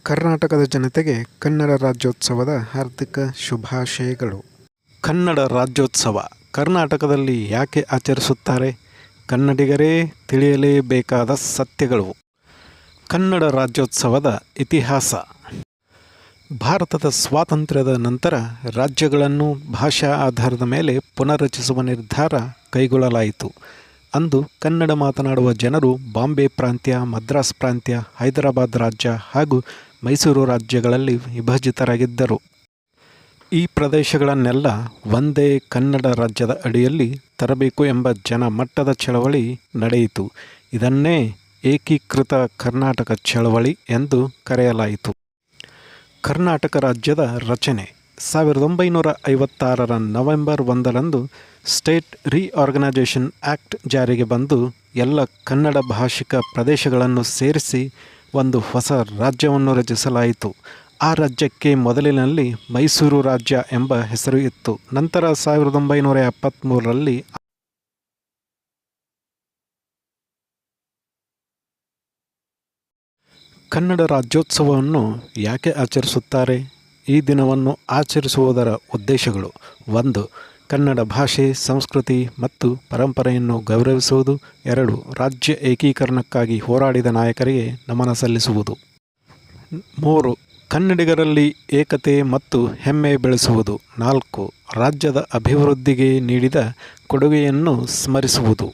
ಕರ್ನಾಟಕದ ಜನತೆಗೆ ಕನ್ನಡ ರಾಜ್ಯೋತ್ಸವದ ಹಾರ್ದಿಕ ಶುಭಾಶಯಗಳು. ಕನ್ನಡ ರಾಜ್ಯೋತ್ಸವ ಕರ್ನಾಟಕದಲ್ಲಿ ಯಾಕೆ ಆಚರಿಸುತ್ತಾರೆ? ಕನ್ನಡಿಗರೇ ತಿಳಿಯಲೇಬೇಕಾದ ಸತ್ಯಗಳು. ಕನ್ನಡ ರಾಜ್ಯೋತ್ಸವದ ಇತಿಹಾಸ. ಭಾರತದ ಸ್ವಾತಂತ್ರ್ಯದ ನಂತರ ರಾಜ್ಯಗಳನ್ನು ಭಾಷಾ ಆಧಾರದ ಮೇಲೆ ಪುನರ್ರಚಿಸುವ ನಿರ್ಧಾರ ಕೈಗೊಳ್ಳಲಾಯಿತು. ಅಂದು ಕನ್ನಡ ಮಾತನಾಡುವ ಜನರು ಬಾಂಬೆ ಪ್ರಾಂತ್ಯ, ಮದ್ರಾಸ್ ಪ್ರಾಂತ್ಯ, ಹೈದರಾಬಾದ್ ರಾಜ್ಯ ಹಾಗೂ ಮೈಸೂರು ರಾಜ್ಯಗಳಲ್ಲಿ ವಿಭಜಿತರಾಗಿದ್ದರು. ಈ ಪ್ರದೇಶಗಳನ್ನೆಲ್ಲ ಒಂದೇ ಕನ್ನಡ ರಾಜ್ಯದ ಅಡಿಯಲ್ಲಿ ತರಬೇಕು ಎಂಬ ಜನಮಟ್ಟದ ಚಳವಳಿ ನಡೆಯಿತು. ಇದನ್ನೇ ಏಕೀಕೃತ ಕರ್ನಾಟಕ ಚಳವಳಿ ಎಂದು ಕರೆಯಲಾಯಿತು. ಕರ್ನಾಟಕ ರಾಜ್ಯದ ರಚನೆ 1956ರ ನವೆಂಬರ್ 1ರಂದು ಸ್ಟೇಟ್ ರಿಆರ್ಗನೈಜೇಷನ್ ಆ್ಯಕ್ಟ್ ಜಾರಿಗೆ ಬಂದು ಎಲ್ಲ ಕನ್ನಡ ಭಾಷಿಕ ಪ್ರದೇಶಗಳನ್ನು ಸೇರಿಸಿ ಒಂದು ಹೊಸ ರಾಜ್ಯವನ್ನು ರಚಿಸಲಾಯಿತು. ಆ ರಾಜ್ಯಕ್ಕೆ ಮೊದಲಿನಲ್ಲಿ ಮೈಸೂರು ರಾಜ್ಯ ಎಂಬ ಹೆಸರು ಇತ್ತು. ನಂತರ 1973ರಲ್ಲಿ ಕನ್ನಡ ರಾಜ್ಯೋತ್ಸವವನ್ನು ಯಾಕೆ ಆಚರಿಸುತ್ತಾರೆ? ಈ ದಿನವನ್ನು ಆಚರಿಸುವುದರ ಉದ್ದೇಶಗಳು: 1. ಕನ್ನಡ ಭಾಷೆ, ಸಂಸ್ಕೃತಿ ಮತ್ತು ಪರಂಪರೆಯನ್ನು ಗೌರವಿಸುವುದು. 2. ರಾಜ್ಯ ಏಕೀಕರಣಕ್ಕಾಗಿ ಹೋರಾಡಿದ ನಾಯಕರಿಗೆ ನಮನ ಸಲ್ಲಿಸುವುದು. 3. ಕನ್ನಡಿಗರಲ್ಲಿ ಏಕತೆ ಮತ್ತು ಹೆಮ್ಮೆ ಬೆಳೆಸುವುದು. 4. ರಾಜ್ಯದ ಅಭಿವೃದ್ಧಿಗೆ ನೀಡಿದ ಕೊಡುಗೆಯನ್ನು ಸ್ಮರಿಸುವುದು.